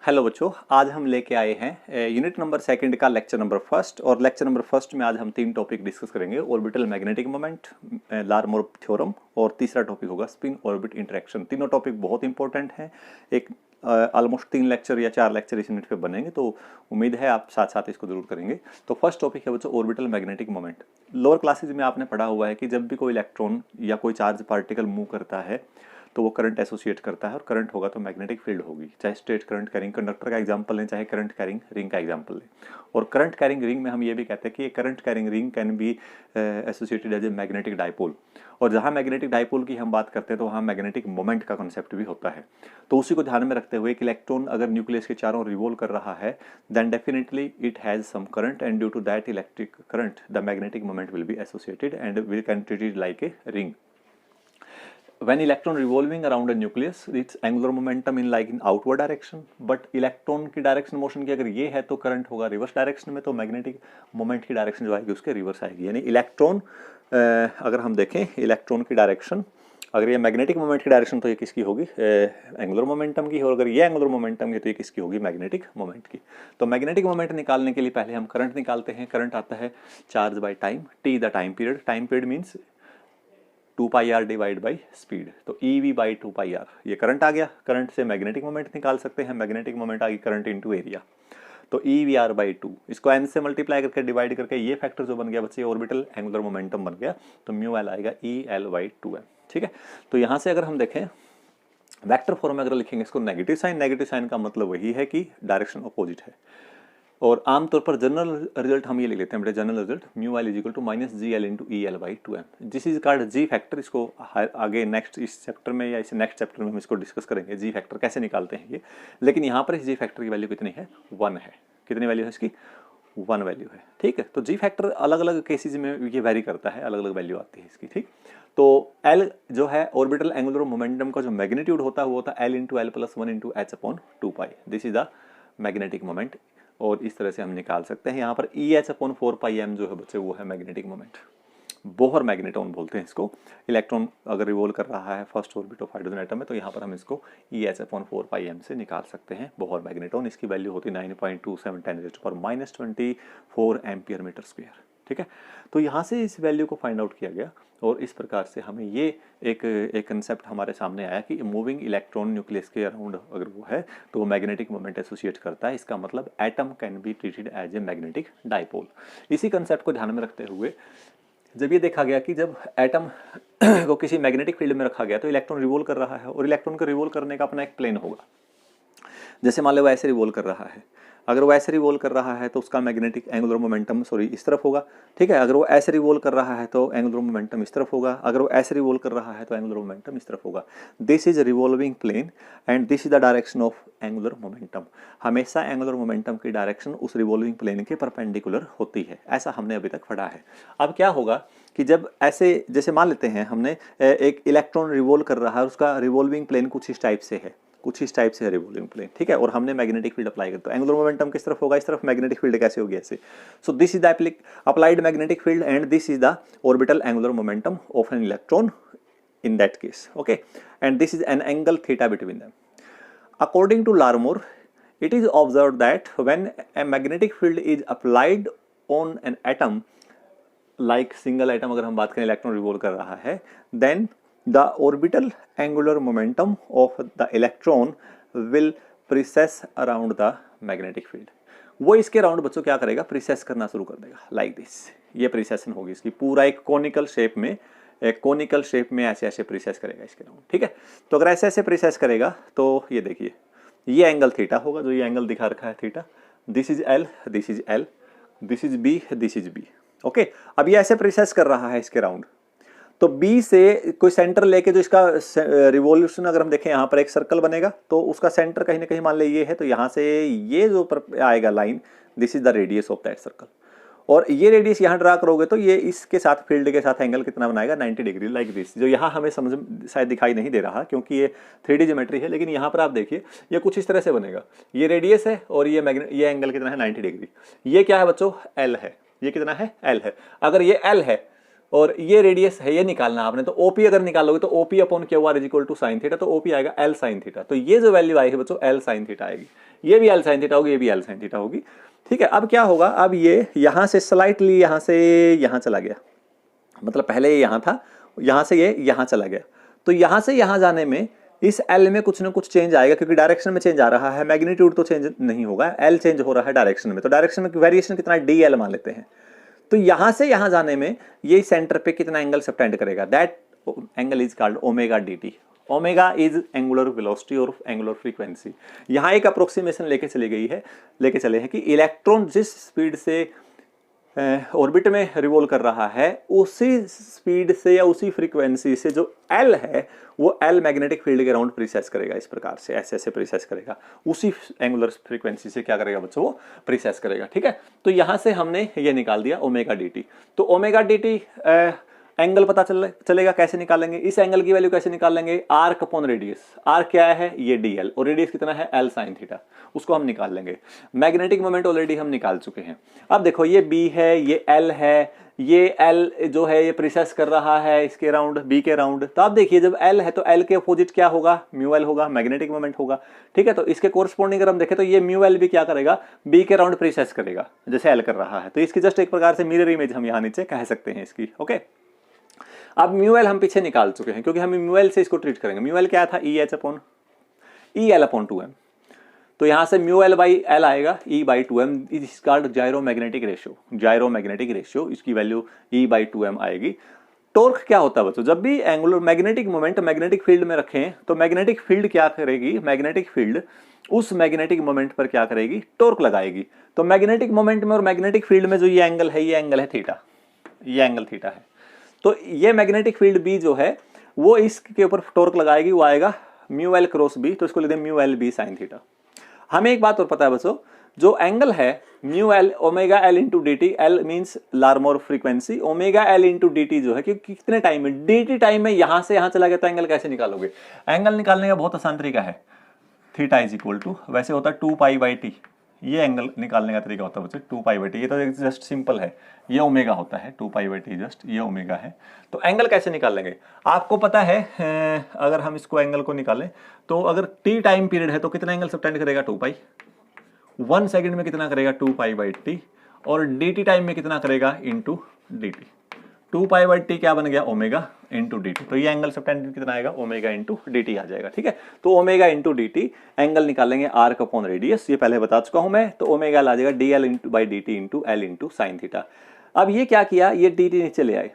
Hello बच्चों, आज हम लेके आए हैं यूनिट नंबर सेकंड का लेक्चर नंबर फर्स्ट। और लेक्चर नंबर फर्स्ट में आज हम तीन टॉपिक डिस्कस करेंगे। Orbital magnetic moment, Larmor theorem और तीसरा टॉपिक होगा स्पिन ऑर्बिट इंटरेक्शन। तीनों टॉपिक बहुत इंपॉर्टेंट हैं। एक ऑलमोस्ट 3 लेक्चर या 4 लेक्चर इस यूनिट पे बनेंगे, तो उम्मीद है आप साथ साथ इसको जरूर करेंगे। तो फर्स्ट टॉपिक है बच्चों orbital magnetic moment. Lower classes में आपने पढ़ा हुआ है कि जब भी कोई इलेक्ट्रॉन या कोई चार्ज पार्टिकल मूव करता है तो वो करंट एसोसिएट करता है, और करंट होगा तो मैग्नेटिक फील्ड होगी। चाहे स्ट्रेट करंट कैरिंग कंडक्टर का एग्जांपल लें, चाहे करंट कैरिंग रिंग का एग्जांपल लें। और करंट कैरिंग रिंग में हम ये भी कहते हैं कि current carrying ring can be associated as a magnetic dipole. और जहाँ मैग्नेटिक डाइपोल की हम बात करते हैं तो वहाँ मैग्नेटिक मोमेंट का कॉन्सेप्ट भी होता है। तो उसी को ध्यान में रखते हुए कि इलेक्ट्रॉन अगर न्यूक्लियस के चारों रिवॉल्व कर रहा है, then definitely it has some current, and due to that electric current the magnetic moment will be associated and we can treat it like a ring. When electron revolving around a nucleus, its angular momentum in outward direction, but electron की direction motion की अगर ये है तो current होगा reverse direction में, तो magnetic moment की डायरेक्शन जो आएगी उसके रिवर्स आएगी। यानी इलेक्ट्रॉन अगर हम देखें इलेक्ट्रॉन की डायरेक्शन, अगर ये मैग्नेटिक मोमेंट की डायरेक्शन तो ये किसकी होगी, एंगुलर मोमेंटम की। और अगर ये एंगुलर मोमेंटम की तो ये किसकी होगी, मैग्नेटिक मोमेंट की। तो मैग्नेटिक मोमेंट निकालने के लिए पहले हम करंट निकालते हैं। करंट आता है charge by time, T the time period. Time period means 2 pi R divide by speed, तो E V by 2 pi R. ये करंट आ गया। करंट से मैग्नेटिक मोमेंट निकाल सकते हैं। मैग्नेटिक मोमेंट आ गई करंट इनटू एरिया, तो ई वी आर बाई 2। इसको एन से मल्टीप्लाई करके डिवाइड करके ये फैक्टर जो बन गया बच्चे ऑर्बिटल एंगुलर मोमेंटम बन गया, तो म्यू एल आएगा ई एल बाई 2m। ठीक है, तो यहाँ से अगर हम देखें वेक्टर फॉर्म में अगर लिखेंगे इसको नेगेटिव साइन, नेगेटिव साइन का मतलब वही है कि डायरेक्शन अपोजिट है। और आमतौर पर जनरल रिजल्ट हम ये लिख लेते हैं बेटे, general result mu L is equal to minus G L into E L by 2m। This is called G factor. इसको आगे नेक्स्ट इस चैप्टर में या इस नेक्स्ट चैप्टर में हम इसको डिस्कस करेंगे, जी फैक्टर कैसे निकालते हैं ये। लेकिन यहाँ पर इस जी फैक्टर की वैल्यू कितनी है, 1 है। कितनी वैल्यू है इसकी, 1 वैल्यू है। ठीक है, तो जी फैक्टर अलग अलग केसेज में ये वेरी करता है, अलग अलग वैल्यू आती है इसकी। ठीक, तो एल जो है ऑर्बिटल एंगुलर मोमेंटम का जो मैग्नीट्यूड होता है वो होता है L into L plus 1 into H upon 2 pi. This is the magnetic moment. और इस तरह से हम निकाल सकते हैं। यहाँ पर ई एच अपॉन 4 पाई एम जो है बच्चे वो है मैग्नेटिक मोमेंट। बोहर मैग्नेटॉन बोलते हैं इसको। इलेक्ट्रॉन अगर रिवॉल्व कर रहा है first orbit of hydrogen atom में, तो यहाँ पर हम इसको ई एच अपॉन 4 पाई एम से निकाल सकते हैं बोहर मैग्नेटॉन। इसकी वैल्यू होती है 9.27 10 to the -24 ampere metre square. ठीक है, तो यहाँ से इस वैल्यू को फाइंड आउट किया गया, और इस प्रकार से हमें ये एक कंसेप्ट हमारे सामने आया कि मूविंग इलेक्ट्रॉन न्यूक्लियस के अराउंड अगर वो है तो वो मैग्नेटिक मोमेंट एसोसिएट करता है। इसका मतलब atom can be treated as a magnetic dipole. इसी कंसेप्ट को ध्यान में रखते हुए जब ये देखा गया कि जब एटम को किसी मैग्नेटिक फील्ड में रखा गया तो इलेक्ट्रॉन रिवॉल्व कर रहा है, और इलेक्ट्रॉन को रिवॉल्व करने का अपना एक प्लेन होगा। जैसे मान लो वो ऐसे रिवॉल्व कर रहा है, अगर वो ऐसे रिवॉल्व कर रहा है तो उसका मैग्नेटिक एंगुलर मोमेंटम इस तरफ होगा। ठीक है, अगर वो ऐसे रिवॉल्व कर रहा है तो एंगुलर मोमेंटम इस तरफ होगा। अगर वो ऐसे रिवॉल्व कर रहा है तो एंगुलर मोमेंटम इस तरफ होगा। This is revolving plane and this is the direction of angular momentum. हमेशा एंगुलर मोमेंटम की डायरेक्शन उस रिवॉल्विंग प्लेन के परपेंडिकुलर होती है, ऐसा हमने अभी तक पढ़ा है। अब क्या होगा कि जब ऐसे, जैसे मान लेते हैं हमने एक इलेक्ट्रॉन रिवॉल्व कर रहा है, उसका रिवॉल्विंग प्लेन कुछ इस टाइप से है, कुछ इस टाइप से है रिवॉल्विंग प्लेन। ठीक है, और हमने मैग्नेटिक फील्ड अप्लाई करते हैं, एंगुलर मोमेंटम किस तरफ होगा, इस तरफ। मैग्नेटिक फील्ड कैसे होगी, ऐसे। सो this is the applied magnetic field and this is the orbital angular momentum of an electron in that case, okay, and this is an angle theta between them. According to Larmor, it is observed that when a magnetic field is applied on an atom, like single atom अगर हम बात करें electron revolve कर रहा है, then the orbital angular momentum of the electron will precess around the magnetic field. वो इसके around बच्चों क्या करेगा, प्रिसेस करना शुरू कर देगा, लाइक दिस। ये प्रिसेशन होगी इसकी, पूरा एक कोनिकल शेप में, एक कोनिकल शेप में ऐसे ऐसे प्रिसेस करेगा इसके अराउंड। ठीक है, तो अगर ऐसे ऐसे प्रिसेस करेगा तो ये देखिए, ये एंगल थीटा होगा, जो ये एंगल दिखा रखा है theta. This is L, this is L, this is B, this is B. Okay, अब ये ऐसे प्रिसेस कर रहा है इसके अराउंड, तो बी से कोई सेंटर लेके जो इसका रिवॉल्यूशन अगर हम देखें, यहाँ पर एक सर्कल बनेगा, तो उसका सेंटर कहीं ना कहीं मान ले ये है, तो यहाँ से ये जो आएगा line, this is the radius of that circle. और ये रेडियस यहाँ ड्रा करोगे तो ये इसके साथ फील्ड के साथ एंगल कितना बनाएगा, 90 डिग्री, लाइक दिस। जो यहाँ हमें समझ शायद दिखाई नहीं दे रहा क्योंकि ये 3D ज्योमेट्री है, लेकिन यहाँ पर आप देखिए ये कुछ इस तरह से बनेगा। ये रेडियस है और ये एंगल कितना है, 90 डिग्री। ये क्या है बच्चों, एल है। ये कितना है, एल है। अगर ये एल है और ये रेडियस है, ये निकालना आपने, तो ओपी अगर निकालोगे तो OP upon Q R is equal to sine theta, तो ओपी आएगा एल साइन थीटा। तो ये जो वैल्यू आएगी बच्चों एल साइन थीटा आएगी। ये भी एल साइन थीटा होगी, ये भी एल साइन थीटा होगी। ठीक है, अब क्या होगा, अब ये यहां से स्लाइटली यहां से यहां चला गया, मतलब पहले ये यहां था, यहां से ये यहां चला गया, तो यहां से यहां जाने में इस एल में कुछ ना कुछ चेंज आएगा, क्योंकि डायरेक्शन में चेंज आ रहा है, मैग्नीट्यूड तो चेंज नहीं होगा, एल चेंज हो रहा है डायरेक्शन में, तो डायरेक्शन में वेरिएशन कितना, डी एल मान लेते हैं। तो यहां से यहां जाने में ये सेंटर पे कितना एंगल सबटेंड करेगा, that angle is called omega D T. Omega is angular velocity और एंगुलर फ्रीक्वेंसी। यहां एक अप्रोक्सीमेशन लेके चले हैं कि इलेक्ट्रॉन जिस स्पीड से ऑर्बिट में रिवॉल्व कर रहा है, उसी स्पीड से या उसी फ्रीक्वेंसी से जो एल है, वो एल मैग्नेटिक फील्ड के अराउंड प्रीसेस करेगा, इस प्रकार से ऐसे ऐसे प्रीसेस करेगा, उसी एंगुलर फ्रीक्वेंसी से क्या करेगा बच्चों, वो प्रीसेस करेगा। ठीक है, तो यहां से हमने ये निकाल दिया ओमेगा डी टी। तो ओमेगा डी टी एंगल पता चलेगा, कैसे निकालेंगे, इस एंगल की वैल्यू कैसे निकालेंगे, आर्क अपॉन रेडियस। आर्क क्या है, ये डी एल, और रेडियस कितना है, एल साइन थीटा, उसको हम निकाल लेंगे। मैग्नेटिक मोमेंट ऑलरेडी हम निकाल चुके हैं। अब देखो ये बी है, ये एल है, ये एल जो है ये प्रीसेस कर रहा है इसके राउंड, बी के राउंड। तो आप देखिए जब एल है तो एल के अपोजिट क्या होगा, म्यू एल होगा, मैग्नेटिक मोमेंट होगा। ठीक है, तो इसके कोरस्पॉन्डिंग अगर हम देखें तो ये म्यू एल भी क्या करेगा, बी के राउंड प्रीसेस करेगा जैसे एल कर रहा है। तो इसकी जस्ट एक प्रकार से मिरर इमेज हम यहाँ नीचे कह सकते हैं इसकी। ओके, अब म्यू एल हम पीछे निकाल चुके हैं, क्योंकि हम म्यू एल से इसको ट्रीट करेंगे। म्यू एल क्या था, E H upon E L upon 2m। तो यहां से म्यू एल बाई एल आएगा, E by 2m is called gyromagnetic ratio. Gyromagnetic ratio, इसकी वैल्यू ई बाई 2m आएगी। टॉर्क क्या होता है बच्चों, जब भी angular magnetic moment magnetic field में रखें तो मैग्नेटिक फील्ड क्या करेगी, मैग्नेटिक फील्ड उस मैग्नेटिक मोमेंट पर क्या करेगी, टॉर्क लगाएगी। तो मैग्नेटिक मोमेंट में और मैग्नेटिक फील्ड में जो ये एंगल है, ये एंगल है थीटा, ये एंगल थीटा है। तो ये मैग्नेटिक फील्ड बी जो है वो इसके ऊपर टॉर्क लगाएगी, वो आएगा म्यू एल क्रॉस बी, तो इसको लिखते हैं mu L B sine theta. हमें एक बात और पता है बच्चों, जो एंगल है mu L omega L into D T, L means Larmor frequency, omega L into D T जो है कि कितने टाइम में, डी टी टाइम में यहां से यहां चला गया, तो एंगल कैसे निकालोगे। एंगल निकालने का बहुत आसान तरीका है, थीटा इज इक्वल टू, वैसे होता है 2 पाई बाई टी, ये एंगल निकालने का तरीका होता है बच्चे 2 पाई बाई टी। ये तो जस्ट सिंपल है, ये ओमेगा होता है, 2 पाई बाई टी जस्ट ये ओमेगा है। तो एंगल कैसे निकालेंगे, आपको पता है, अगर हम इसको एंगल को निकालें तो अगर टी टाइम पीरियड है तो कितना एंगल सबटेंड करेगा, 2 पाई। 1 सेकेंड में कितना करेगा, 2 पाई बाई टी, और डी टी टाइम में कितना करेगा, into D T. 2 pi by T क्या बन गया, ओमेगा इंटू डी टी। तो ये एंगल सबटेंड कितना आएगा, ओमेगा इंटू डी टी आ जाएगा। ठीक है, तो omega into D T angle निकालेंगे आर्क अपॉन रेडियस, ये पहले बता चुका हूं मैं। तो ओमेगा आ जाएगा D L into by D T into L into sine theta. अब ये क्या किया, ये डी टी नीचे ले आए,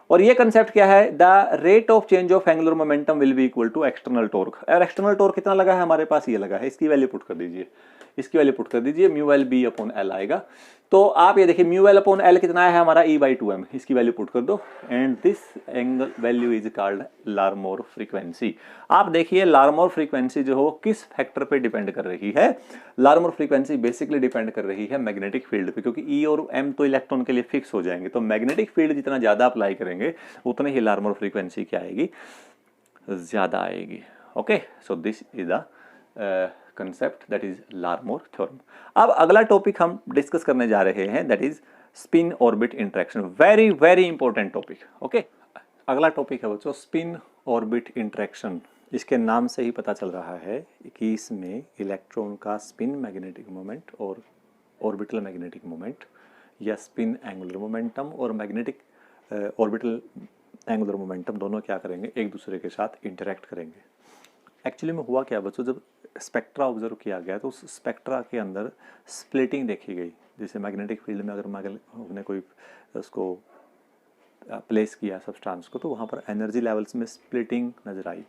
और ये कंसेप्ट क्या है, the rate of change of angular momentum will be equal to external torque. और एक्सटर्नल टॉर्क कितना लगा है हमारे पास, ये लगा है, इसकी वैल्यू पुट कर दीजिए, इसकी वैल्यू पुट कर दीजिए, mu L B upon L आएगा। तो आप ये देखिए म्यू एल अपॉन एल कितना है हमारा, ई बाई 2m, इसकी वैल्यू पुट कर दो, and this angle value is called Larmor frequency. आप देखिए लार्मोर फ्रीक्वेंसी जो हो किस फैक्टर पे डिपेंड कर रही है, लार्मोर फ्रीक्वेंसी बेसिकली डिपेंड कर रही है मैग्नेटिक फील्ड पे, क्योंकि ई और एम तो इलेक्ट्रॉन के लिए फिक्स हो जाएंगे, तो मैग्नेटिक फील्ड जितना ज्यादा अप्लाई करेंगे उतने ही लार्मोर फ्रीक्वेंसी क्या आएगी, ज्यादा आएगी। Okay, so this is the concept that is Larmor theorem. अब अगला टॉपिक हम डिस्कस करने जा रहे हैं, that is spin orbit interaction. Very very important topic. Okay, अगला टॉपिक है बच्चों स्पिन ऑर्बिट इंटरेक्शन। इसके नाम से ही पता चल रहा है कि इसमें इलेक्ट्रॉन का स्पिन मैग्नेटिक मोमेंट और ऑर्बिटल मैग्नेटिक मोमेंट, या स्पिन एंगुलर मोमेंटम और मैग्नेटिक ऑर्बिटल एंगुलर मोमेंटम दोनों क्या करेंगे, एक दूसरे के साथ इंटरेक्ट करेंगे। एक्चुअली में हुआ क्या बच्चों, जब स्पेक्ट्रा ऑब्जर्व किया गया तो उस स्पेक्ट्रा के अंदर स्प्लिटिंग देखी गई। जैसे मैग्नेटिक फील्ड में अगर हमने कोई उसको प्लेस किया सब्सटेंस को, तो वहाँ पर एनर्जी लेवल्स में स्प्लिटिंग नजर आई।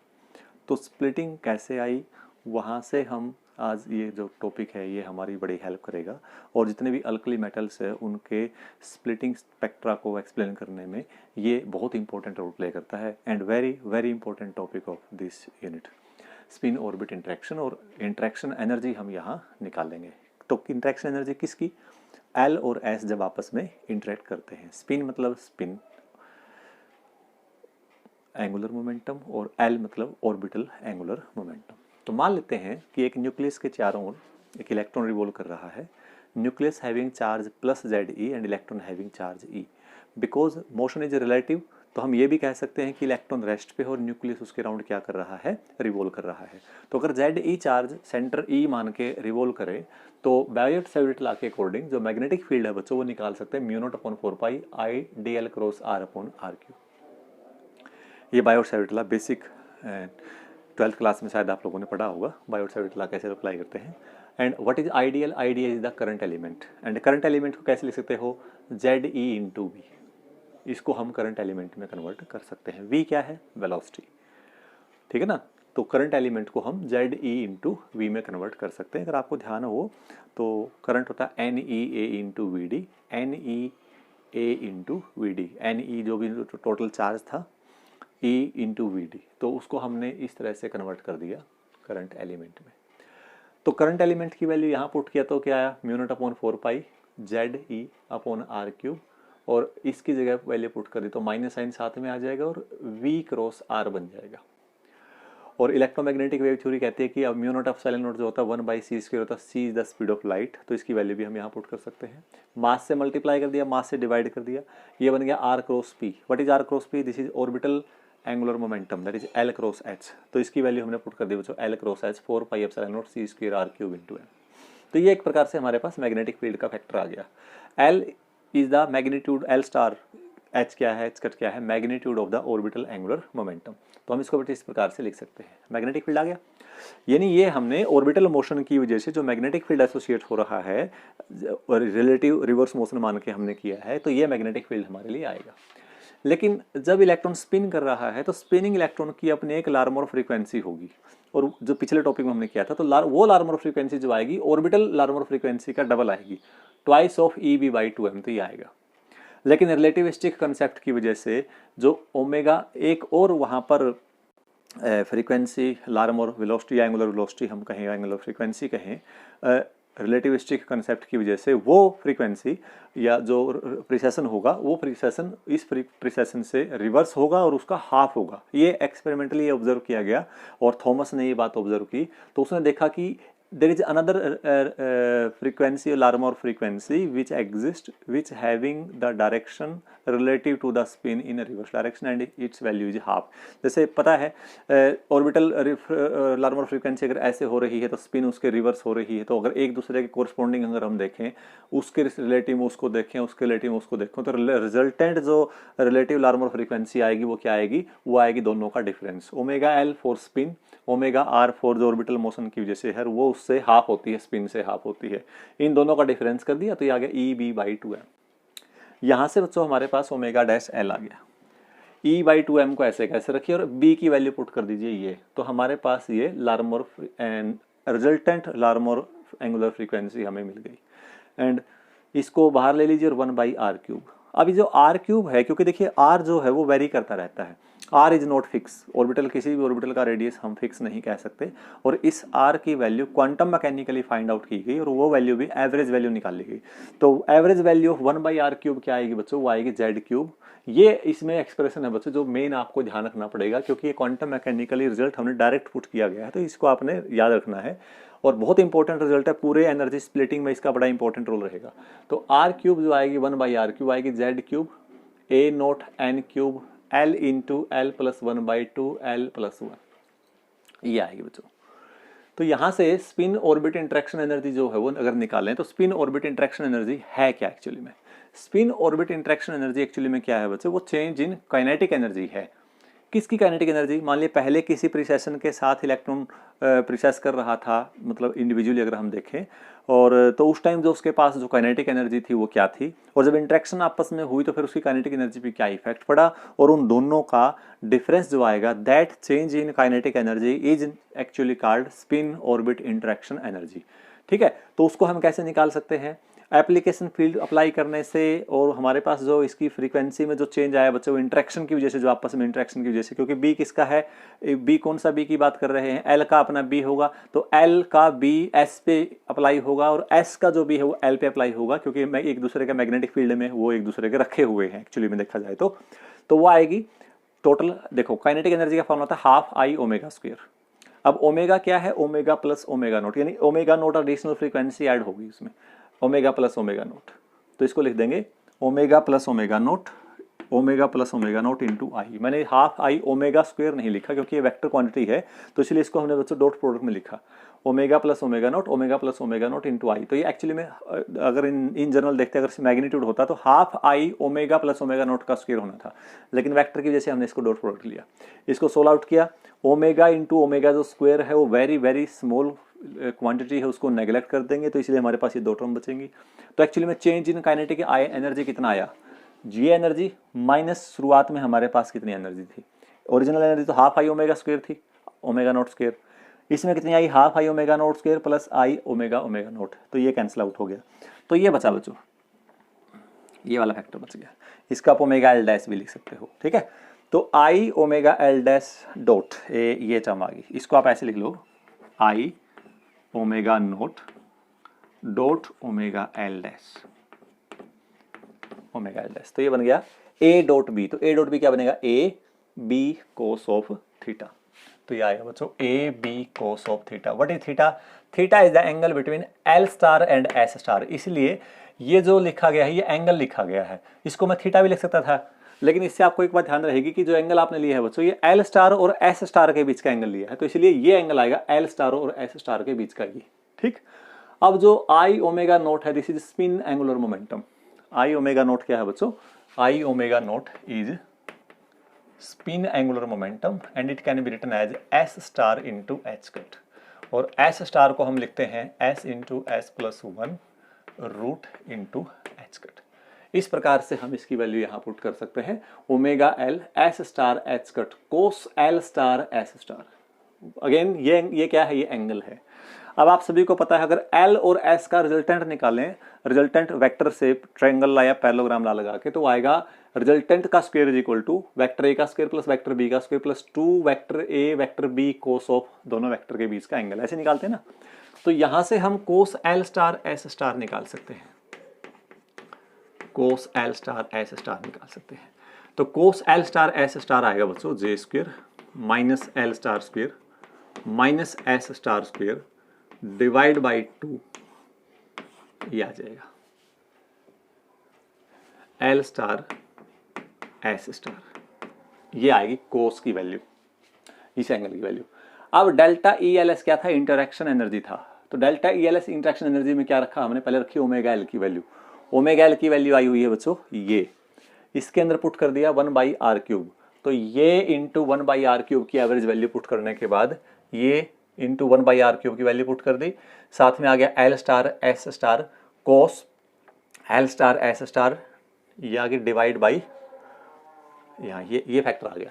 तो स्प्लिटिंग कैसे आई, वहाँ से हम आज ये जो टॉपिक है ये हमारी बड़ी हेल्प करेगा, और जितने भी अल्कली मेटल्स है उनके स्प्लिटिंग स्पेक्ट्रा को एक्सप्लेन करने में ये बहुत इंपॉर्टेंट रोल प्ले करता है। And very very important topic of this unit, spin orbit interaction. और इंटरेक्शन एनर्जी हम यहाँ निकालेंगे। तो इंटरेक्शन एनर्जी किसकी, एल और एस जब आपस में इंटरेक्ट करते हैं। स्पिन मतलब स्पिन एंगुलर मोमेंटम, और एल मतलब ऑर्बिटल एंगुलर मोमेंटम। तो मान लेते हैं कि एक न्यूक्लियस के चारों ओर एक इलेक्ट्रॉन रिवॉल्व कर रहा है, nucleus having charge plus Z E and electron having charge E. Because motion is relative, तो हम ये भी कह सकते हैं कि इलेक्ट्रॉन रेस्ट पे है और न्यूक्लियस उसके राउंड क्या कर रहा है, रिवॉल्व कर रहा है। तो अगर ZE चार्ज सेंटर E मान के रिवॉल्व करे तो बायोट-सैवर्ट लॉ के अकॉर्डिंग जो मैग्नेटिक फील्ड है बच्चों वो निकाल सकते हैं μ0/4 I dl क्रॉस r/r3। ये Biot-Savart law basic 12th class में शायद आप लोगों ने पढ़ा होगा, बायोट-सैवर्ट लॉ कैसे अप्लाई करते हैं। And what is ideal, ideal is the current element, and current element को कैसे लिख सकते हो, ZE इंटू V, इसको हम करंट एलिमेंट में कन्वर्ट कर सकते हैं। V क्या है, वेलोसिटी, ठीक है ना। तो करंट एलिमेंट को हम ZE इंटू V में कन्वर्ट कर सकते हैं। अगर आपको ध्यान हो तो करंट होता है NEA into VD, NEA into VD, NE जो भी टोटल चार्ज था E इंटू VD, तो उसको हमने इस तरह से कन्वर्ट कर दिया करंट एलिमेंट में। तो करंट एलिमेंट की वैल्यू यहाँ पुट किया तो क्या आया, μ0/4 ZE/r3, और इसकी जगह वैल्यू पुट कर दी तो माइनस साइन साथ में आ जाएगा और V क्रॉस R बन जाएगा। और इलेक्ट्रोमैग्नेटिक वेव थ्योरी कहती है कि अब μ0/ε0 जो होता है 1/c² होता है, c is the speed of light, तो इसकी वैल्यू भी हम यहाँ पुट कर सकते हैं। मास से मल्टीप्लाई कर दिया, मास से डिवाइड कर दिया, ये बन गया r cross p। What is r cross p, this is orbital angular momentum, that is L cross h। तो इसकी वैल्यू हमने पुट कर दी बच्चों, L cross h 4πε0 c² r³ into m। तो ये एक प्रकार से हमारे पास मैग्नेटिक फील्ड का फैक्टर आ गया। L is the magnitude, L star, H क्या है, H कट क्या है, magnitude of the orbital angular momentum. तो हम इसको इस प्रकार से लिख सकते हैं, मैग्नेटिक फील्ड आ गया। यानी ये हमने ऑर्बिटल मोशन की वजह से जो मैग्नेटिक फील्ड एसोसिएट हो रहा है और रिलेटिव रिवर्स मोशन मान के हमने किया है, तो ये मैग्नेटिक फील्ड हमारे लिए आएगा। लेकिन जब इलेक्ट्रॉन स्पिन कर रहा है तो स्पिनिंग इलेक्ट्रॉन की अपनी एक लार्मोर फ्रीक्वेंसी होगी, और जो पिछले टॉपिक में हमने किया था तो वो लार्मोर फ्रीक्वेंसी जो आएगी ऑर्बिटल लार्मोर फ्रीक्वेंसी का डबल आएगी, ट्वाइस ऑफ EB/2m, तो ये आएगा। लेकिन रिलेटिविस्टिक कंसेप्ट की वजह से जो ओमेगा एक और वहाँ पर फ्रीक्वेंसी, लार्मोर वेलोसिटी, एंगुलर वेलोसिटी हम कहें, एंगुलर फ्रीक्वेंसी कहें, रिलेटिविस्टिक कंसेप्ट की वजह से वो फ्रीक्वेंसी या जो प्रिसेशन होगा वो प्रिसेशन इस प्रिसेशन से रिवर्स होगा और उसका हाफ होगा। ये एक्सपेरिमेंटली ऑब्जर्व किया गया और थॉमस ने ये बात ऑब्जर्व की, तो उसने देखा कि there is another frequency, Larmor frequency, which exists, which having the direction relative to the spin in a reverse direction and its value is half। जैसे पता है ऑर्बिटल लार्मोर फ्रीक्वेंसी अगर ऐसे हो रही है तो स्पिन उसके रिवर्स हो रही है, तो अगर एक दूसरे के कोरस्पॉन्डिंग अगर हम देखें, उसके रिलेटिव में उसको देखें, उसके रिलेटिव में उसको देखें, तो रिजल्टेंट जो रिलेटिव लार्मोर फ्रीक्वेंसी आएगी वो क्या आएगी, वो आएगी दोनों का difference, omega L for spin, omega R for जो ऑर्बिटल मोशन की वजह से है वो उससे हाफ होती है, स्पिन से हाफ होती है। इन दोनों का डिफरेंस कर दिया तो ये आ गया EB/2m। यहाँ से बच्चों हमारे पास ओमेगा डैश L आ गया। E/2m को ऐसे कैसे रखिए और B की वैल्यू पुट कर दीजिए ये, तो हमारे पास ये लार्मोर एंड रिजल्टेंट लार्मोर एंगुलर फ्रीक्वेंसी हमें मिल गई। एंड इसको बाहर ले लीजिए और 1/r³। अभी जो r³ है, क्योंकि देखिए r जो है वो वेरी करता रहता है, r is not fix, orbital किसी भी ऑर्बिटल का रेडियस हम फिक्स नहीं कह सकते, और इस r की value quantum mechanically find out की गई और वो वैल्यू भी एवरेज वैल्यू निकाली गई। तो एवरेज वैल्यू ऑफ 1/r³ क्या आएगी बच्चों, वो आएगी Z³। ये इसमें एक्सप्रेशन है बच्चों जो मेन आपको ध्यान रखना पड़ेगा, क्योंकि ये क्वांटम मैकेनिकली रिजल्ट हमने डायरेक्ट पुट किया गया है, तो इसको आपने याद रखना है और बहुत इंपॉर्टेंट रिजल्ट है, पूरे एनर्जी स्प्लिटिंग में इसका बड़ा इंपॉर्टेंट रोल रहेगा। तो r³ जो आएगी 1/r³ आएगी Z³ A0 n³ L into L plus 1/2 L plus 1, ये आएगी बच्चों। तो यहाँ से स्पिन ऑर्बिट इंटरेक्शन एनर्जी जो है वो अगर निकालें तो स्पिन ऑर्बिट इंटरेक्शन एनर्जी है क्या एक्चुअली में, spin orbit interaction energy actually में क्या है बच्चों, वो चेंज इन काइनेटिक एनर्जी है। किसकी काइनेटिक एनर्जी, मान लिया पहले किसी प्रिसेशन के साथ इलेक्ट्रॉन प्रिसेस कर रहा था, मतलब इंडिविजुअली अगर हम देखें, और तो उस टाइम जो उसके पास जो काइनेटिक एनर्जी थी वो क्या थी, और जब इंटरेक्शन आपस में हुई तो फिर उसकी काइनेटिक एनर्जी पे क्या इफेक्ट पड़ा, और उन दोनों का डिफरेंस जो आएगा, that change in kinetic energy is actually called spin orbit interaction energy. ठीक है, तो उसको हम कैसे निकाल सकते हैं, एप्लीकेशन फील्ड अप्लाई करने से, और हमारे पास जो इसकी फ्रीक्वेंसी में जो चेंज आया बच्चों वो इंटरेक्शन की वजह से, जो आपस में इंटरेक्शन की वजह से, क्योंकि बी किसका है, बी कौन सा बी की बात कर रहे हैं, एल का अपना बी होगा, तो एल का बी एस पे अप्लाई होगा और एस का जो बी है वो एल पे अप्लाई होगा, क्योंकि एक दूसरे के मैग्नेटिक फील्ड में वो एक दूसरे के रखे हुए हैं एक्चुअली में देखा जाए तो वो आएगी टोटल। देखो काइनेटिक एनर्जी का फॉर्मूला था हाफ आई ओमेगा स्क्वायर। अब ओमेगा क्या है, ओमेगा प्लस ओमेगा नोट, यानी omega naught additional frequency add होगी उसमें, ओमेगा प्लस ओमेगा नोट, तो इसको लिख देंगे omega plus omega nought omega plus omega nought into I. मैंने हाफ आई ओमेगा स्क्वायर नहीं लिखा क्योंकि ये वेक्टर क्वांटिटी है, तो इसलिए इसको हमने बच्चों डॉट प्रोडक्ट में लिखा, omega plus omega nought into I. तो ये एक्चुअली में अगर इन जनरल देखते अगर मैग्नीट्यूड होता तो half I omega plus omega not का स्क्वायर होना था, लेकिन वेक्टर की वजह से हमने इसको डॉट प्रोडक्ट लिया, इसको सोल्व आउट किया। ओमेगा इंटू ओमेगा जो स्क्वायर है वो वेरी वेरी स्मॉल क्वांटिटी है, उसको नेग्लेक्ट कर देंगे, तो इसलिए हमारे पास ये दो टर्म बचेंगी। तो एक्चुअली में चेंज इन काइनेटिक एनर्जी कितना आया, ये एनर्जी माइनस शुरुआत में हमारे पास कितनी एनर्जी थी, ओरिजिनल एनर्जी तो हाफ आई ओमेगा स्क्वायर थी, ओमेगा नॉट स्क्वायर, इसमें कितनी I half I omega nought square plus I omega omega nought, तो ये कैंसिल आउट हो गया। तो ये बचा बच्चों, ये वाला फैक्टर बच गया, इसका आप ओमेगा एल डैश भी लिख सकते हो, ठीक है। तो I omega L dash dot ये टर्म आ गई, इसको आप ऐसे लिख लो I omega nought dot omega L dash, omega L dash, तो ये बन गया ए डॉट बी। तो ए डॉट बी क्या बनेगा, A B cos of theta. तो ये आएगा बच्चों A B cos of theta. What is theta, theta is the angle between L star and S star, इसलिए ये जो लिखा गया है ये एंगल लिखा गया है, इसको मैं थीटा भी लिख सकता था, लेकिन इससे आपको एक बात ध्यान रहेगी कि जो एंगल आपने लिया है बच्चों ये एल स्टार और एस स्टार के बीच का एंगल लिया है, तो इसलिए ये एंगल आएगा एल स्टार और एस स्टार के बीच का ये, ठीक। अब जो आई ओमेगा नोट है this is spin angular momentum. I omega nought क्या है बच्चों, I omega nought is spin angular momentum and it can be written as S star into H cut, और एस स्टार को हम लिखते हैं S into S plus one root into H cut. इस प्रकार से हम इसकी वैल्यू यहाँ पुट कर सकते हैं, omega L S star H cut cos L star S star. Again ये क्या है, ये एंगल है। अब आप सभी को पता है अगर एल और एस का रिजल्टेंट निकालें, रिजल्टेंट वेक्टर से ट्रायंगल ला या पैरेललोग्राम ला लगा के, तो आएगा रिजल्टेंट का square is equal to vector A का स्क्वायर प्लस वेक्टर बी का square plus 2 vector A vector B cos of दोनों वेक्टर के बीच का एंगल, ऐसे निकालते हैं ना। तो यहां से हम कोस एल स्टार एस स्टार निकाल सकते हैं, कोस एल स्टार एस स्टार निकाल सकते हैं। तो कोस एल स्टार एस स्टार आएगा बच्चों J square minus L star square minus S star square divide by 2, ये आ जाएगा एल स्टार एस स्टार, ये आएगी कोस की वैल्यू, इस एंगल की वैल्यू। अब डेल्टा ई एल एस क्या था, इंटरैक्शन एनर्जी था। तो delta E L S interaction energy में क्या रखा हमने, पहले रखी ओमेगा एल की वैल्यू। ओमेगा एल की वैल्यू आई हुई है बच्चों ये, इसके अंदर पुट कर दिया 1/r³। तो ये इंटू 1/r³ की एवरेज वैल्यू पुट करने के बाद ये इंटू 1/r³ की वैल्यू पुट कर दी, साथ में आ गया L star S star cos L star S star, ये आगे डिवाइड बाई यहाँ ये फैक्टर आ गया।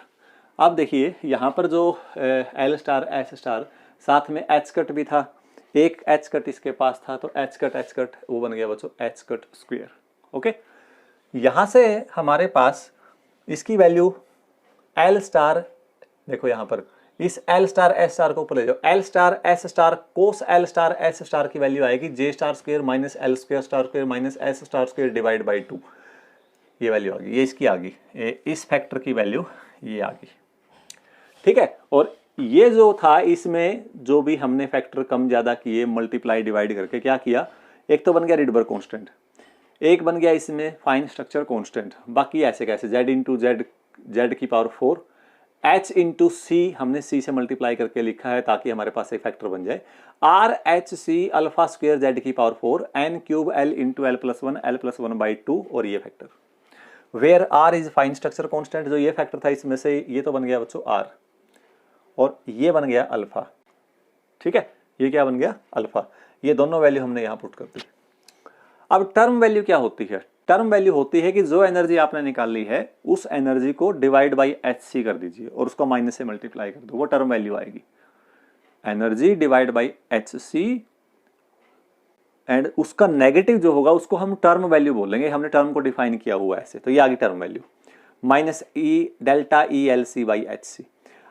अब देखिए यहाँ पर जो एल स्टार एस स्टार साथ में एच कट भी था, एक एच कट इसके पास था, तो एच कट वो बन गया बच्चों एच कट स्क्वायर। ओके, यहाँ से हमारे पास इसकी वैल्यू एल स्टार, देखो यहाँ पर इस एल स्टार एस स्टार को ऊपर ले जाओ, L star S star cos L star S star की वैल्यू आएगी J star square minus L square star square minus S star square divide by 2, ये वैल्यू आ गई, ये इसकी आ गई, इस फैक्टर की वैल्यू ये आ गई, ठीक है। और ये जो था इसमें जो भी हमने फैक्टर कम ज्यादा किए मल्टीप्लाई डिवाइड करके क्या किया, एक तो बन गया रिडबर्ग कांस्टेंट, एक बन गया इसमें फाइन स्ट्रक्चर कांस्टेंट, बाकी ऐसे कैसे जेड इंटू जेड की पावर 4 एच इंटू सी हमने सी से मल्टीप्लाई करके लिखा है ताकि हमारे पास एक फैक्टर बन जाए, R H C alpha square Z की power 4 N cube L into L plus 1 और ये factor where R is fine structure constant, जो ये फैक्टर था इसमें से ये तो बन गया बच्चों आर और ये बन गया अल्फा, ठीक है, ये क्या बन गया अल्फा, ये दोनों वैल्यू हमने यहां पुट कर दी। अब टर्म वैल्यू क्या होती है, टर्म वैल्यू होती है कि जो एनर्जी आपने निकाली है उस एनर्जी को डिवाइड बाई एच सी कर दीजिए और उसको माइनस से मल्टीप्लाई कर दो, वो टर्म वैल्यू आएगी, energy divide by H C and उसका नेगेटिव जो होगा उसको हम टर्म वैल्यू बोलेंगे, हमने टर्म को डिफाइन किया हुआ ऐसे, तो ये आ गई term value minus E delta E L C by H C.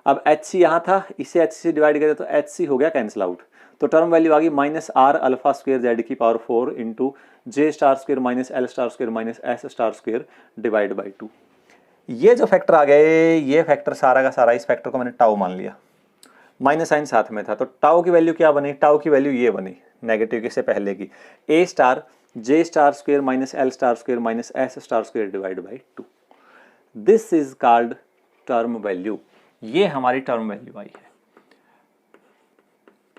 अब एच सी यहाँ था, इसे एच सी डिवाइड करें तो एच सी हो गया कैंसिल आउट, तो टर्म वैल्यू आ गई minus R alpha square Z की power 4 into J star square minus L star square minus S star square divide by 2। ये जो फैक्टर आ गए, ये फैक्टर सारा का सारा, इस फैक्टर को मैंने टाउ मान लिया, माइनस साइन साथ में था, तो टाउ की वैल्यू क्या बनी, टाउ की वैल्यू ये बनी नेगेटिव के से पहले की, A star J star square minus L star square minus S star square divide by 2। This is called term value. ये हमारी टर्म वैल्यू आई है।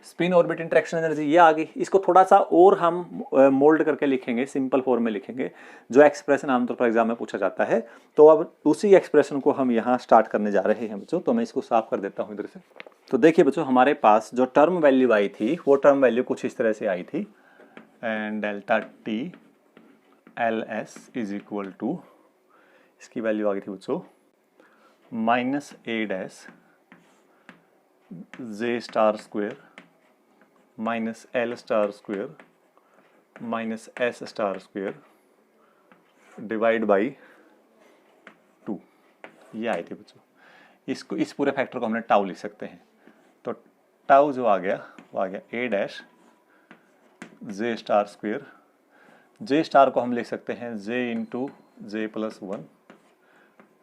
स्पिन ऑर्बिट इंटरेक्शन एनर्जी ये आ गई। इसको थोड़ा सा और हम मोल्ड करके लिखेंगे, सिंपल फॉर्म में लिखेंगे, जो एक्सप्रेशन आमतौर पर एग्जाम में पूछा जाता है। तो अब उसी एक्सप्रेशन को हम यहाँ स्टार्ट करने जा रहे हैं बच्चों। तो मैं इसको साफ कर देता हूँ इधर से। तो देखिए बच्चों, हमारे पास जो टर्म वैल्यू आई थी वो टर्म वैल्यू कुछ इस तरह से आई थी, and delta T L S is equal to, इसकी वैल्यू आ गई थी बच्चों minus A dash J star square minus L star square minus S star square divide by 2। ये आए थे बच्चों। इसको, इस पूरे फैक्टर को हमने टाउ लिख सकते हैं। तो टाउ जो आ गया वो आ गया ए डैश जे स्टार स्क्वेयर। जे स्टार को हम लिख सकते हैं जे इंटू जे प्लस 1,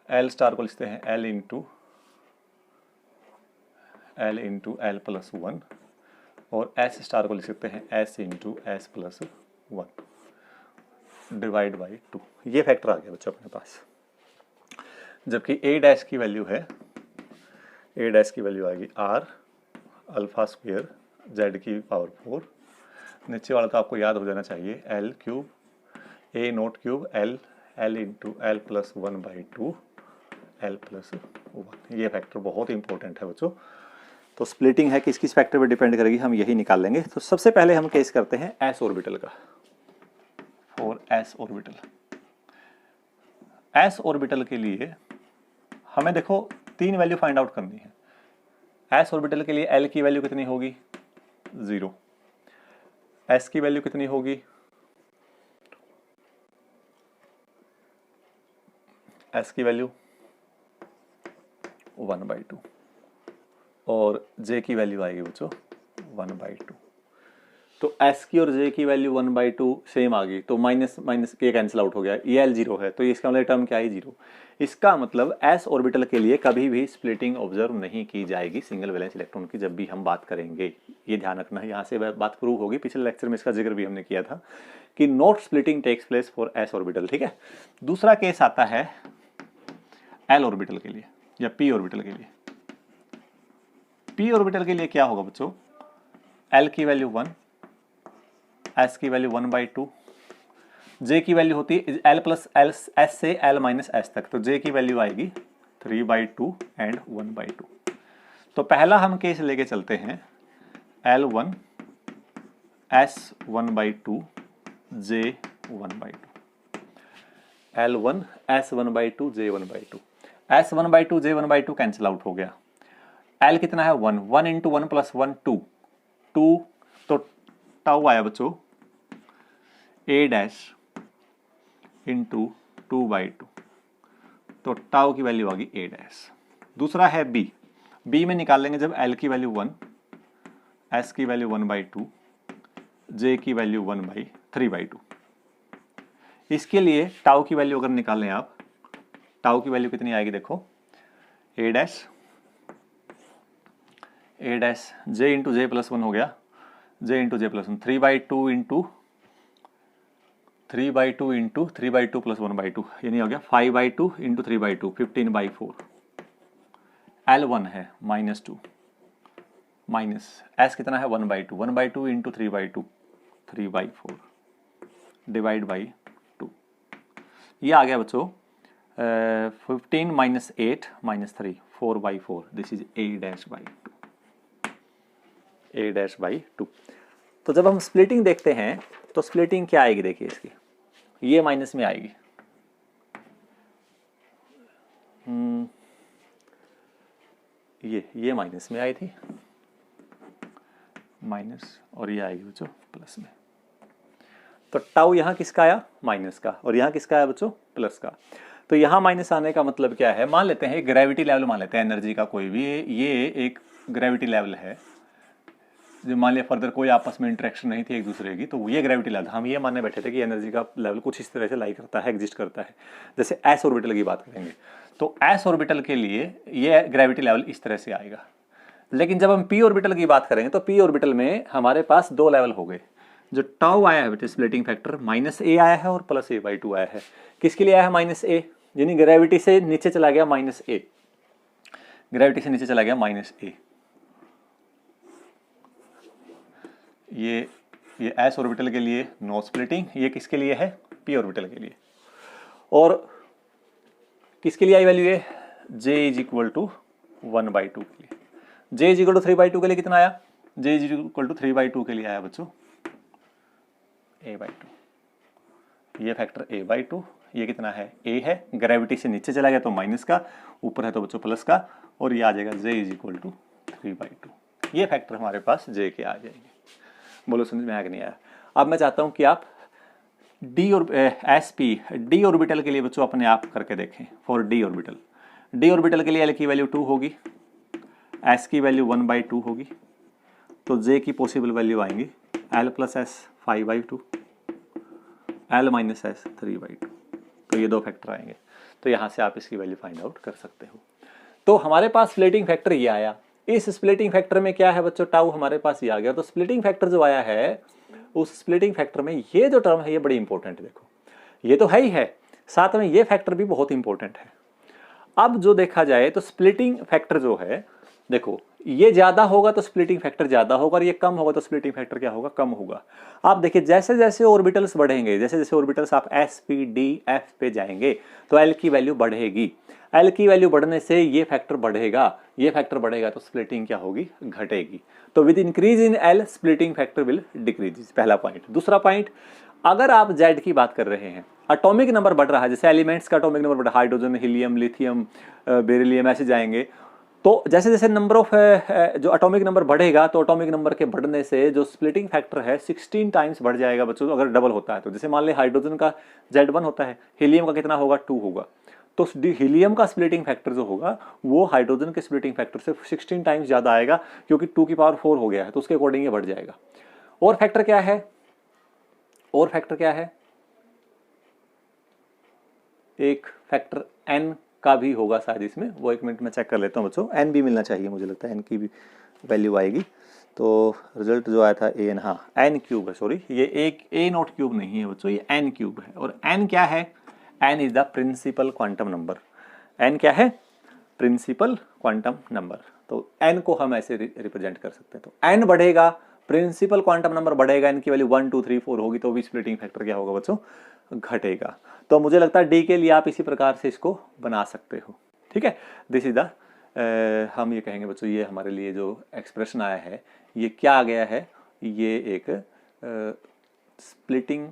एल स्टार को लिखते हैं एल इंटू एल प्लस 1, और एस स्टार को लिख सकते हैं S into S plus 1 divide by 2। ये फैक्टर आ गया बच्चों अपने पास। जबकि ए डैश की वैल्यू है, ए डैश की वैल्यू आएगी आर अल्फा स्क्वेयर जेड की पावर 4, नीचे वाला तो आपको याद हो जाना चाहिए L cube A note cube L into L plus 1 by 2 L plus 1। ये फैक्टर बहुत इंपॉर्टेंट है बच्चों। तो स्प्लिटिंग है किस किस फैक्टर पर डिपेंड करेगी, हम यही निकाल लेंगे। तो सबसे पहले हम केस करते हैं एस ऑर्बिटल का। For S orbital, S orbital के लिए हमें देखो 3 वैल्यू फाइंड आउट करनी है। एस ऑर्बिटल के लिए एल की वैल्यू कितनी होगी 0, एस की वैल्यू कितनी होगी, एस की वैल्यू 1/2, और जे की वैल्यू आएगी बच्चों 1/2। तो एस की और जे की वैल्यू 1/2 सेम आ गई, तो माइनस माइनस के कैंसिल आउट हो गया। ये एल 0 है, तो इसका मतलब टर्म क्या है 0। इसका मतलब एस ऑर्बिटल के लिए कभी भी स्प्लिटिंग ऑब्जर्व नहीं की जाएगी सिंगल वैलेंस इलेक्ट्रॉन की, जब भी हम बात करेंगे। ये ध्यान रखना है, यहाँ से बात प्रूव होगी। पिछले लेक्चर में इसका जिक्र भी हमने किया था कि not splitting takes place for S orbital. ठीक है। दूसरा केस आता है एल ऑर्बिटल के लिए या पी ऑर्बिटल के लिए। पी ऑर्बिटल के लिए क्या होगा बच्चों, एल की वैल्यू 1, एस की वैल्यू 1/2, जे की वैल्यू होती है एल प्लस एल एस से एल माइनस एस तक, तो जे की वैल्यू आएगी 3/2 एंड 1/2। तो पहला हम केस लेके चलते हैं L1 S 1/2 J 1/2, L1 S 1/2 J 1/2, S 1/2 J 1/2 cancel out हो गया। L कितना है 1, 1 इंटू 1 प्लस 1 2, 2 तो टाउ आया बच्चों A डैश इंटू 2/2, तो टाउ की वैल्यू आ गई A डैश। दूसरा है B, B में निकाल लेंगे जब L की वैल्यू 1, S की वैल्यू 1/2, J की वैल्यू 3/2। इसके लिए टाउ की वैल्यू अगर निकालें आप, टाउ की वैल्यू कितनी आएगी देखो, A dash J into J plus 1 हो गया, J into J plus 1, 3/2 into 3/2 plus 1/2, यानी हो गया 5/2 इंटू 3/2, 15/4। L1 है -2 माइनस S कितना है 1/2, 1/2 इंटू 3/2, 3/4 डिवाइड बाई 2। ये आ गया बच्चों 15 minus 8 minus 3, 4/4। This is A dash by 2, A dash by 2। तो जब हम स्प्लिटिंग देखते हैं तो स्प्लिटिंग क्या आएगी देखिए इसकी, ये माइनस में आएगी, ये माइनस में आई थी माइनस, और ये आएगी बच्चों प्लस में। तो टाउ यहाँ किसका आया माइनस का, और यहाँ किसका आया बच्चों प्लस का। तो यहाँ माइनस आने का मतलब क्या है, मान लेते हैं ग्रेविटी लेवल, मान लेते हैं एनर्जी का कोई भी, ये एक ग्रेविटी लेवल है। जो मान लिया फर्दर कोई आपस में इंटरेक्शन नहीं थी एक दूसरे की, तो ये ग्रेविटी लेवल, हम ये मानने बैठे थे कि एनर्जी का लेवल कुछ इस तरह से लाई करता है, एग्जिस्ट करता है। जैसे एस ऑर्बिटल की बात करेंगे तो एस ऑर्बिटल के लिए ये ग्रेविटी लेवल इस तरह से आएगा। लेकिन जब हम पी ऑर्बिटल की बात करेंगे तो पी ऑर्बिटल में हमारे पास 2 लेवल हो गए। जो टाउ आया है बेटे स्प्लिटिंग फैक्टर -A आया है और +A/2 आया है। किसके लिए आया है -A, यानी ग्रेविटी से नीचे चला गया -a, ग्रेविटी से नीचे चला गया -a। ये s ऑर्बिटल के लिए नो स्प्लिटिंग, ये किसके लिए है, p ऑर्बिटल के लिए। और किसके लिए आई वैल्यू है, j इज इक्वल टू 1/2 के लिए। j इज इक्वल टू 3/2 के लिए कितना आया, j इज इक्वल टू 3/2 के लिए आया बच्चों a/2। ये फैक्टर a/2, ये कितना है, a है, ग्रेविटी से नीचे चला गया तो माइनस का, ऊपर है तो बच्चों प्लस का, और ये आ जाएगा j इज इक्वल टू 3/2। ये फैक्टर हमारे पास j के आ जाएंगे। बोलो समझ में आया कि नहीं आया। अब मैं चाहता हूं कि आप डी और डी ऑर्बिटल के लिए बच्चों अपने आप करके देखें। फॉर डी ऑर्बिटल के लिए L की वैल्यू 2 होगी, S की वैल्यू 1/2 होगी, तो J की पॉसिबल वैल्यू आएंगी L + S 5/2, L - S 3/2। तो ये दो फैक्टर आएंगे, तो यहाँ से आप इसकी वैल्यू फाइंड आउट कर सकते हो। तो हमारे पास स्प्लिटिंग फैक्टर ये आया। इस स्प्लिटिंग फैक्टर में क्या है बच्चों, टाउ हमारे पास ये आ गया। तो स्प्लिटिंग फैक्टर जो आया है, उस स्प्लिटिंग फैक्टर में ये जो टर्म है ये बड़ी इंपॉर्टेंट है। देखो ये तो है ही है, साथ में ये फैक्टर भी बहुत इंपॉर्टेंट है। अब जो देखा जाए तो स्प्लिटिंग फैक्टर जो है, देखो ये ज्यादा होगा तो स्प्लिटिंग फैक्टर ज्यादा होगा, और ये कम होगा तो स्प्लिटिंग फैक्टर क्या होगा, कम होगा। आप देखिए जैसे जैसे ऑर्बिटल्स बढ़ेंगे, जैसे जैसे ऑर्बिटल्स आप s p d f पे जाएंगे तो L की वैल्यू बढ़ेगी। L की वैल्यू बढ़ने से ये फैक्टर बढ़ेगा, ये फैक्टर बढ़ेगा तो स्प्लिटिंग क्या होगी, घटेगी। तो with increase in L splitting factor will decrease, पहला पॉइंट। दूसरा पॉइंट, अगर आप Z की बात कर रहे हैं, एटॉमिक नंबर बढ़ रहा है, जैसे एलिमेंट्स का एटॉमिक नंबर बढ़ रहा है, हाइड्रोजन, हीलियम, लिथियम, बेरिलियम, ऐसे जाएंगे, तो जैसे जैसे नंबर ऑफ जो एटॉमिक नंबर बढ़ेगा तो एटॉमिक नंबर के बढ़ने से जो स्प्लिटिंग फैक्टर है 16 टाइम्स बढ़ जाएगा बच्चों, अगर डबल होता है तो। जैसे मान ले हाइड्रोजन का Z1 होता है, हीलियम का कितना होगा, 2 होगा, तो हीलियम का स्प्लिटिंग फैक्टर जो होगा वो हाइड्रोजन के स्प्लिटिंग फैक्टर से 16 टाइम्स ज्यादा आएगा, क्योंकि 2 की पावर 4 हो गया है, तो उसके अकॉर्डिंग ये बढ़ जाएगा। और फैक्टर क्या है, और फैक्टर क्या है, एक फैक्टर n का भी होगा शायद इसमें, वो एक मिनट में चेक कर लेता हूँ बच्चों। n भी मिलना चाहिए, मुझे लगता है n की भी वैल्यू आएगी। तो रिजल्ट जो आया था an, हाँ n क्यूब है, सॉरी ये एक a0 क्यूब नहीं है बच्चों, ये n क्यूब है। और n क्या है, n is the principal quantum number. n क्या है, प्रिंसिपल क्वांटम नंबर। तो n को हम ऐसे रिप्रेजेंट कर सकते हैं। तो n बढ़ेगा, प्रिंसिपल क्वांटम नंबर बढ़ेगा, n की वैल्यू 1 2 3 4 होगी, तो भी स्प्लिटिंग फैक्टर क्या होगा बच्चों, घटेगा। तो मुझे लगता है डी के लिए आप इसी प्रकार से इसको बना सकते हो। ठीक है, दिस इज द हम ये कहेंगे बच्चों, ये हमारे लिए जो एक्सप्रेशन आया है ये क्या आ गया है, ये एक स्प्लिटिंग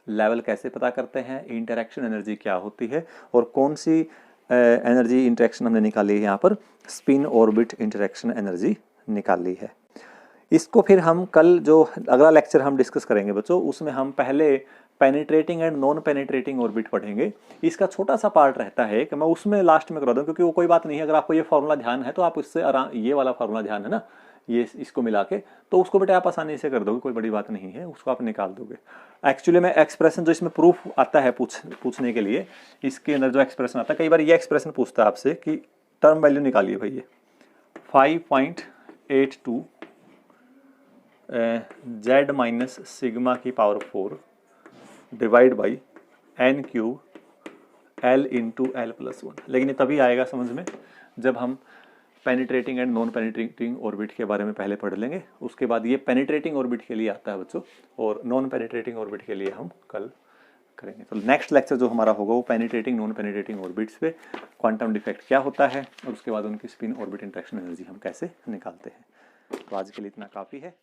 लेवल कैसे पता करते हैं, इंटरेक्शन एनर्जी क्या होती है, और कौन सी एनर्जी इंटरेक्शन हमने निकाली है, यहाँ पर स्पिन ऑर्बिट इंटरेक्शन एनर्जी निकाली है। इसको फिर हम कल जो अगला लेक्चर हम डिस्कस करेंगे बच्चों, उसमें हम पहले penetrating and non penetrating orbit पढ़ेंगे। इसका छोटा सा पार्ट रहता है कि मैं उसमें लास्ट में करा दूं, क्योंकि वो कोई बात नहीं है। अगर आपको ये फार्मूला ध्यान है तो आप उससे आराम, ये वाला फार्मूला ध्यान है ना, ये इसको मिला के, तो उसको बेटा आप आसानी से कर दोगे, कोई बड़ी बात नहीं है, उसको आप निकाल दोगे। एक्चुअली में एक्सप्रेशन जो इसमें प्रूफ आता है पूछने के लिए, इसके अंदर जो एक्सप्रेशन आता है, कई बार ये एक्सप्रेशन पूछता है आपसे कि टर्म वैल्यू निकालिए भाई, ये 5.82 Z माइनस सिग्मा की power 4 divide by n cube L into L+1। लेकिन ये तभी आएगा समझ में जब हम penetrating and non penetrating orbit के बारे में पहले पढ़ लेंगे। उसके बाद ये पेनिट्रेटिंग ऑर्बिट के लिए आता है बच्चों, और नॉन पेनिट्रेटिंग ऑर्बिट के लिए हम कल करेंगे। तो नेक्स्ट लेक्चर जो हमारा होगा वो पेनिट्रेटिंग नॉन पेनिट्रेटिंग ऑर्बिट्स पे क्वांटम डिफेक्ट क्या होता है, और उसके बाद उनकी स्पिन ऑर्बिट इंटरेक्शन एनर्जी हम कैसे निकालते हैं। तो आज के लिए इतना काफ़ी है।